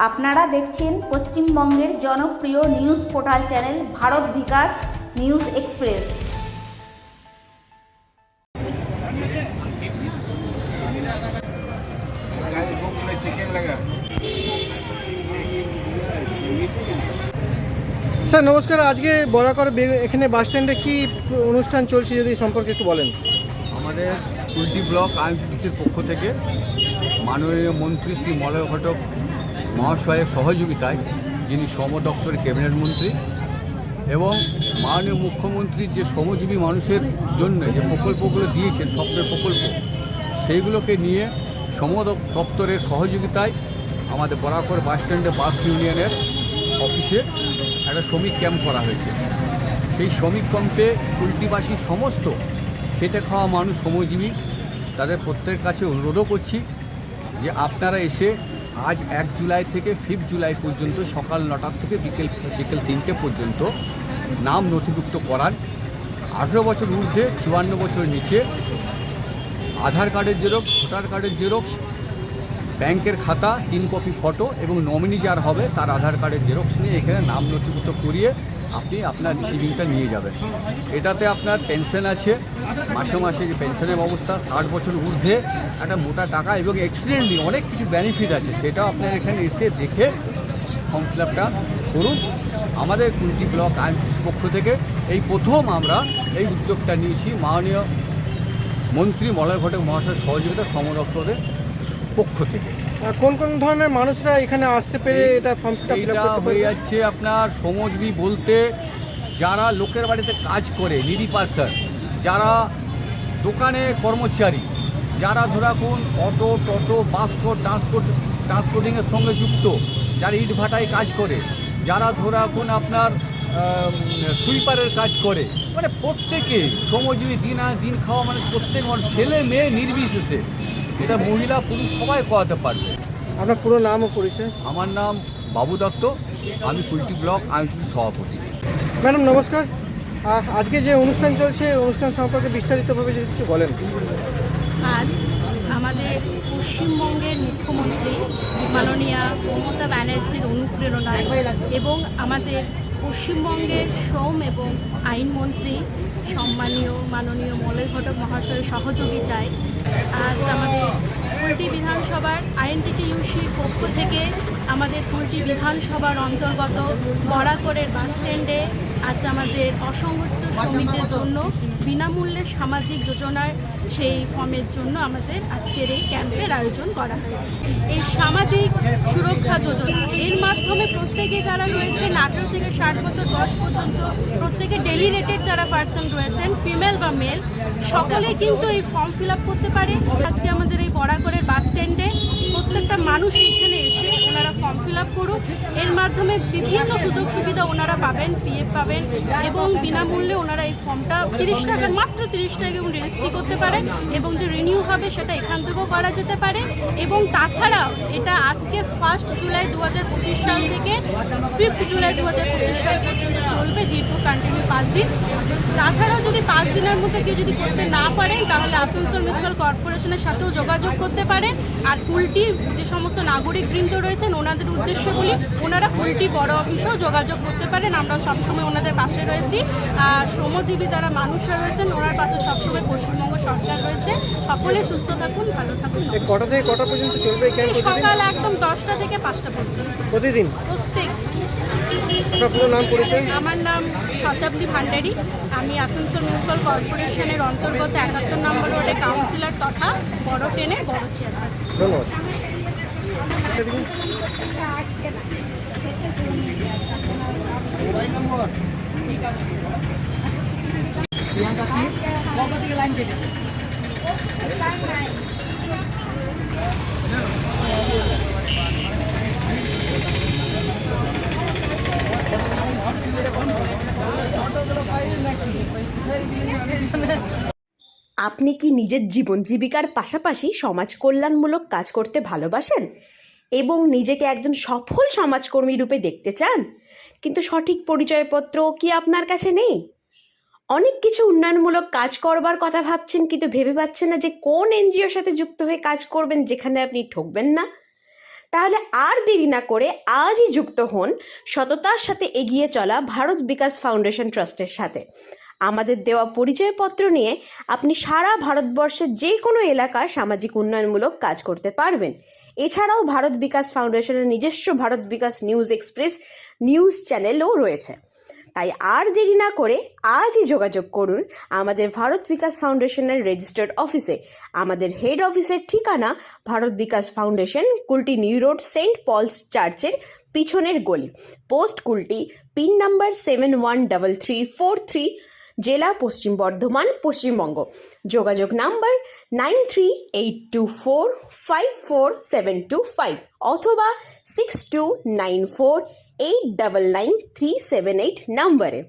আপনারা দেখছেন পশ্চিমবঙ্গের জনপ্রিয় নিউজ পোর্টাল চ্যানেল ভারত বিকাশ নিউজ এক্সপ্রেস। স্যার নমস্কার, আজকে বরাকর এখানে বাস স্ট্যান্ডে কি অনুষ্ঠান চলছে যদি সম্পর্কে একটু বলেন। আমাদের কুলটি ব্লক আইনটিসির পক্ষ থেকে মাননীয় মন্ত্রী শ্রী মলয় ঘটক মহাশয়ের সহযোগিতায়, যিনি শ্রম দপ্তরের ক্যাবিনেট মন্ত্রী, এবং মাননীয় মুখ্যমন্ত্রী যে শ্রমজীবী মানুষের জন্য যে প্রকল্পগুলো দিয়েছেন, সফটওয়্যার প্রকল্প, সেইগুলোকে নিয়ে শ্রম দপ্তরের সহযোগিতায় আমাদের বরাকর বাস স্ট্যান্ডে বাস ইউনিয়নের অফিসে একটা শ্রমিক ক্যাম্প করা হয়েছে। সেই শ্রমিক ক্যাম্পে কুলটিবাসী সমস্ত খেটে খাওয়া মানুষ, শ্রমজীবী, তাদের প্রত্যেকের কাছে অনুরোধও করছি যে আপনারা এসে আজ 1 জুলাই থেকে 5 জুলাই পর্যন্ত সকাল 9টা থেকে বিকেল 3টে পর্যন্ত নাম নথিভুক্ত করান। 18 বছর ঊর্ধ্বে, 54 বছরের নিচে, আধার কার্ডের জেরক্স, ভোটার কার্ডের জেরক্স, ব্যাংকের খাতা, 3 কপি ফটো এবং নমিনি যার হবে তার আধার কার্ডের জেরক্স নিয়ে এখানে নাম নথিভুক্ত করিয়ে আপনি আপনার রিসিভিংটা নিয়ে যাবেন। এটাতে আপনার পেনশন আছে, মাসে মাসে যে পেনশনের ব্যবস্থা, 60 বছর ঊর্ধ্বে একটা মোটা টাকা এবং অ্যাক্সিডেন্ট নিয়ে অনেক কিছু বেনিফিট আছে, সেটাও আপনার এখানে এসে দেখে ফর্ম ফিল আপটা করুন। আমাদের কুলটি ব্লক আইনটিসির পক্ষ থেকে এই প্রথম আমরা এই উদ্যোগটা নিয়েছি মাননীয় মন্ত্রী মলয় ঘটক মহাশয়ের সহযোগিতা শ্রম দপ্তরের পক্ষ থেকে। কোন কোন ধরনের মানুষরা এখানে আসতে পেরে এটা ফর্ম ফিল আপ হয়ে যাচ্ছে আপনার শ্রমজীবী বলতে যারা লোকের বাড়িতে কাজ করে, নিডি পার্সন, যারা দোকানে কর্মচারী, যারা ধরাকুন অটো, টোটো, বাস, ট্রান্সপোর্টিংয়ের সঙ্গে যুক্ত, যারা ইট ভাটায় কাজ করে, যারা ধরাকুন আপনার সুইপারের কাজ করে, মানে প্রত্যেকে শ্রমজীবী, দিন খাওয়া মানে প্রত্যেক মানুষ, ছেলে মেয়ে নির্বিশেষে, এটা মহিলা পুরুষ সবাই করাতে পারবে। আপনার পুরো নাম ও পরিচয়? আমার নাম বাবু দত্ত, আমি কুলটি ব্লক আইনটিসির সভাপতি। ম্যাডাম নমস্কার, আজকে যে অনুষ্ঠান চলছে অনুষ্ঠান সম্পর্কে বিস্তারিতভাবে যদি কিছু বলেন। আজ আমাদের পশ্চিমবঙ্গের মুখ্যমন্ত্রী মাননীয়া মমতা ব্যানার্জির অনুপ্রেরণায় এবং আমাদের পশ্চিমবঙ্গের শ্রম এবং আইনমন্ত্রী সম্মানীয় মাননীয় মলয় ঘটক মহাশয়ের সহযোগিতায় আজ আমাদের কুলটি বিধানসভার আইএনটিটিইউসির পক্ষ থেকে আমাদের কুলটি বিধানসভার অন্তর্গত বরাকরের বাস স্ট্যান্ডে আজ আমাদের অসংগঠিত শ্রমিকদের জন্য বিনামূল্যে সামাজিক যোজনার সেই ফর্মের জন্য আমাদের আজকের এই ক্যাম্পের আয়োজন করা হয়েছে। এই সামাজিক সুরক্ষা যোজনা এর মাধ্যমে প্রত্যেকে যারা রয়েছেন 18 থেকে 60 বছর বয়স পর্যন্ত, প্রত্যেকে ডেলি রেটেড যারা পার্সন রয়েছেন, ফিমেল বা মেল, সকলেই কিন্তু এই ফর্ম ফিল আপ করতে পারে। আজকে আমাদের এই বরাকরের বাস স্ট্যান্ডে প্রত্যেকটা মানুষ এখানে এসে ওনারা ফর্ম ফিল আপ করুক। এর মাধ্যমে বিভিন্ন সুযোগ সুবিধা ওনারা পাবেন, পিএফ পাবেন এবং বিনামূল্যে ওনারা এই ফর্মটা 30 টাকা, মাত্র 30 টাকা এবং রেজিস্ট্রি করতে পারেন এবং যে রিনিউ হবে সেটা এখান থেকেও করা যেতে পারে। এবং তাছাড়াও এটা আজকে 1 জুলাই 2025 সাল থেকে 5 জুলাই 2025 সাল পর্যন্ত চলবে, দীর্ঘ কন্টিনিউ 5 দিন। তাছাড়াও যদি 5 দিনের মধ্যে কেউ যদি করতে না পারেন তাহলে আসানসোল মিউনিসিপ্যাল কর্পোরেশনের সাথেও যোগাযোগ করতে পারেন। আর কুলটি যে সমস্ত নাগরিকবৃন্দ রয়েছেন ওনাদের উদ্দেশ্যে বলি, ওনারা কুলটি বড় অফিসেও যোগাযোগ করতে পারেন, আমরা সবসময় ওনাদের পাশে রয়েছি। আর শ্রমজীবী যারা মানুষরা রয়েছেন ওনার পাশে সবসময় পশ্চিমবঙ্গ সরকার রয়েছে। সকলে সুস্থ থাকুন, ভালো থাকুন। কটা থেকে কটা পর্যন্ত চলবে ক্যাম্প? সকাল একদম 10টা থেকে 5টা পর্যন্ত প্রতিদিন। প্রত্যেক। আপনার পুরো নাম পরিচয়? আমার নাম শতাব্দী ভান্ডারী, আমি আসানসোল মিউনিসিপ্যাল কর্পোরেশনের অন্তর্গত 71 নম্বর ওয়ার্ডে কাউন্সিলর তথা বড় ট্রেনের বড় চেয়ারম্যান। ধন্যবাদ। আপনি কি নিজের জীবন জীবিকার পাশাপাশি সমাজ কল্যাণমূলক কাজ করতে ভালোবাসেন এবং নিজেকে একজন সফল সমাজকর্মী রূপে দেখতে চান, কিন্তু সঠিক পরিচয়পত্র কি আপনার কাছে নেই? অনেক কিছু উন্নয়নমূলক কাজ করবার কথা ভাবছেন, কিন্তু ভেবে পাচ্ছেন না যে কোন এনজিওর সাথে যুক্ত হয়ে কাজ করবেন যেখানে আপনি ঠকবেন না। তাহলে আর দেরি না করে আজই যুক্ত হন সততার সাথে এগিয়ে চলা ভারত বিকাশ ফাউন্ডেশন ট্রাস্টের সাথে। আমাদের দেওয়া পরিচয়পত্র নিয়ে আপনি সারা ভারতবর্ষের যে কোনো এলাকার সামাজিক উন্নয়নমূলক কাজ করতে পারবেন। এছাড়াও ভারত বিকাশ ফাউন্ডেশনের নিজস্ব ভারত বিকাশ নিউজ এক্সপ্রেস নিউজ চ্যানেলও রয়েছে। তাই আর দেরি না করে আজই যোগাযোগ করুন আমাদের ভারত বিকাশ ফাউন্ডেশনের রেজিস্টার্ড অফিসে। আমাদের হেড অফিসের ঠিকানা Bharat Bikash foundation, Kulti new road, saint Paul's চার্চের পিছনের গলি, পোস্ট কুলটি, পিন নাম্বার 713343, জেলা পশ্চিম বর্ধমান, পশ্চিমবঙ্গ। যোগাযোগ নাম্বার 9382454725 অথবা 6294899378 নম্বরে।